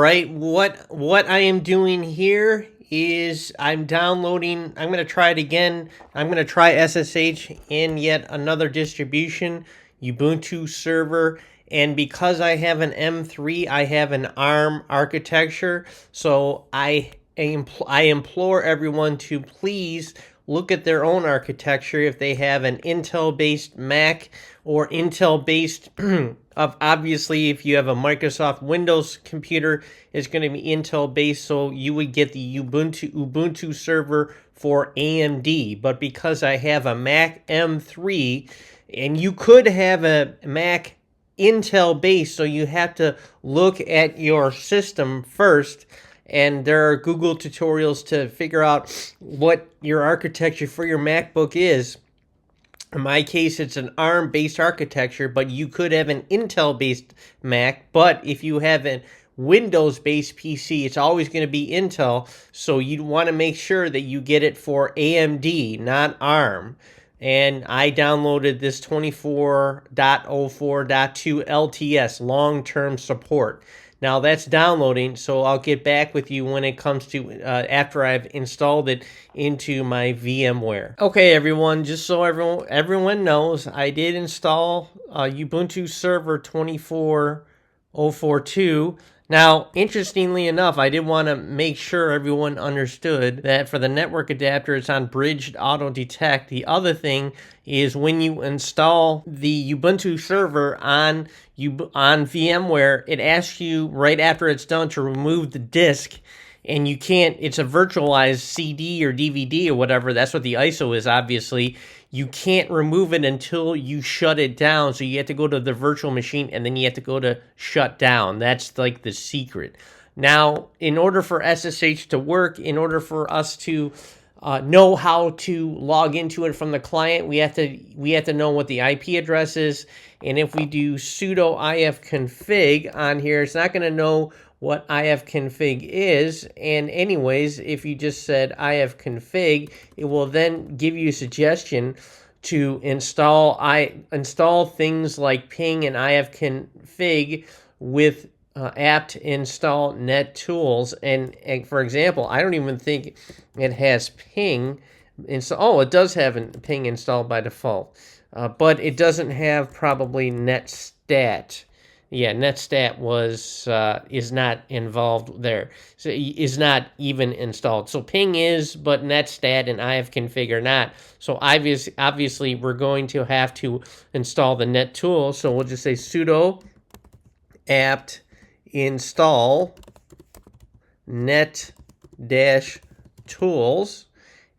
right, what I am doing here is I'm downloading, I'm going to try it again. I'm going to try SSH in yet another distribution, Ubuntu server. And because I have an M3, I have an ARM architecture. So I implore everyone to please look at their own architecture. If they have an Intel-based Mac or Intel-based, obviously if you have a Microsoft Windows computer, it's going to be Intel-based, so you would get the Ubuntu server for AMD. But because I have a Mac M3, and you could have a Mac Intel based, so you have to look at your system first, and there are Google tutorials to figure out what your architecture for your MacBook is. In my case, it's an ARM based architecture, but you could have an Intel based Mac. But if you have a Windows based PC, it's always going to be Intel, so you want to make sure that you get it for AMD, not ARM. And I downloaded this 24.04.2 LTS, long-term support. Now that's downloading, so I'll get back with you when it comes to after I've installed it into my VMware. Okay, everyone, just so everyone knows, I did install Ubuntu Server 24.04.2. Now, interestingly enough, I did want to make sure everyone understood that for the network adapter, it's on bridged auto detect. The other thing is when you install the Ubuntu server on VMware, it asks you right after it's done to remove the disk. And you can't, it's a virtualized CD or DVD or whatever. That's what the ISO is, obviously. You can't remove it until you shut it down. So you have to go to the virtual machine and then you have to go to shut down. That's like the secret. Now, in order for SSH to work, in order for us to know how to log into it from the client, we have to know what the IP address is. And if we do sudo ifconfig on here, it's not going to know what ifconfig is. And anyways, if you just said ifconfig, it will then give you a suggestion to install things like ping and ifconfig with apt install net tools. And for example, I don't even think it has ping. Oh, it does have ping installed by default, but it doesn't have probably netstat. Yeah, netstat is not involved there. So is not even installed. So ping is, but netstat and ifconfig are not. So obviously we're going to have to install the net tool. So we'll just say sudo apt install net tools,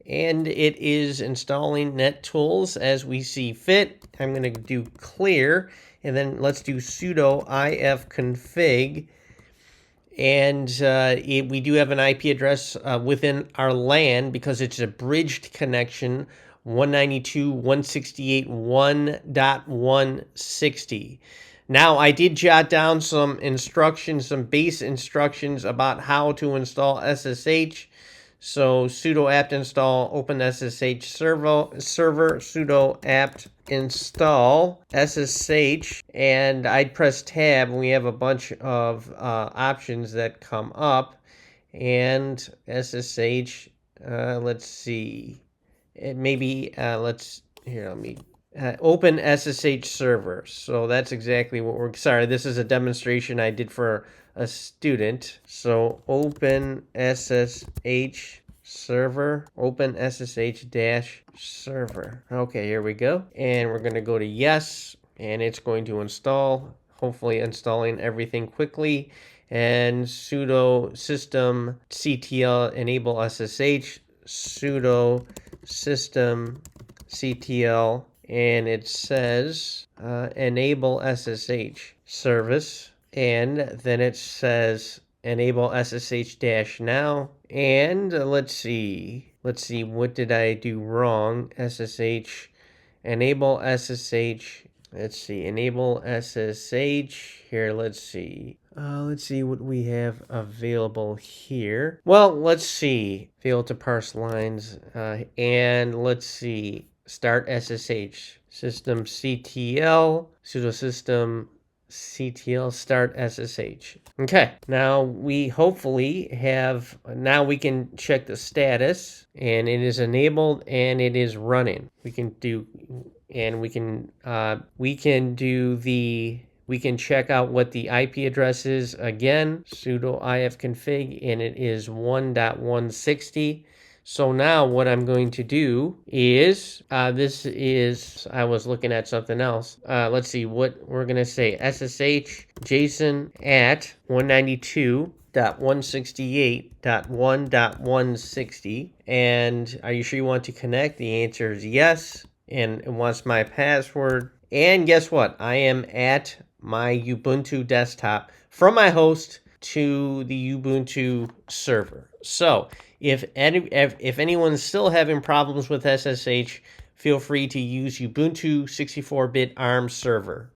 and it is installing net tools as we see fit. I'm going to do clear, and then let's do sudo ifconfig, and we do have an IP address within our LAN because it's a bridged connection, 192.168.1.160. Now, I did jot down some instructions, some base instructions about how to install SSH. So sudo apt install open SSH server, sudo apt install SSH, and I'd press tab, and we have a bunch of options that come up. And SSH, let's see, it maybe let me open SSH server. So that's exactly what we're, sorry, this is a demonstration I did for a student. So open SSH server, open SSH dash server. Okay, here we go. And we're going to go to yes, and it's going to install, hopefully installing everything quickly. And sudo system ctl enable SSH, sudo system ctl, and it says enable SSH service, and then it says enable SSH dash now. And let's see, what did I do wrong? SSH, enable SSH, let's see, enable SSH here, let's see what we have available here. Well, let's see, fail to parse lines, and let's see, start SSH, system CTL, sudo system ctl start SSH. Okay, now we hopefully have, now we can check the status, and it is enabled and it is running. We can do, and we can check out what the IP address is. Again, sudo ifconfig, and it is 1.160. So now what I'm going to do is, I was looking at something else. Let's see what we're going to say. SSH JSON at 192.168.1.160. And are you sure you want to connect? The answer is yes. And it wants my password. And guess what? I am at my Ubuntu desktop from my host to the Ubuntu server. So if anyone's still having problems with SSH, feel free to use Ubuntu 64-bit ARM server.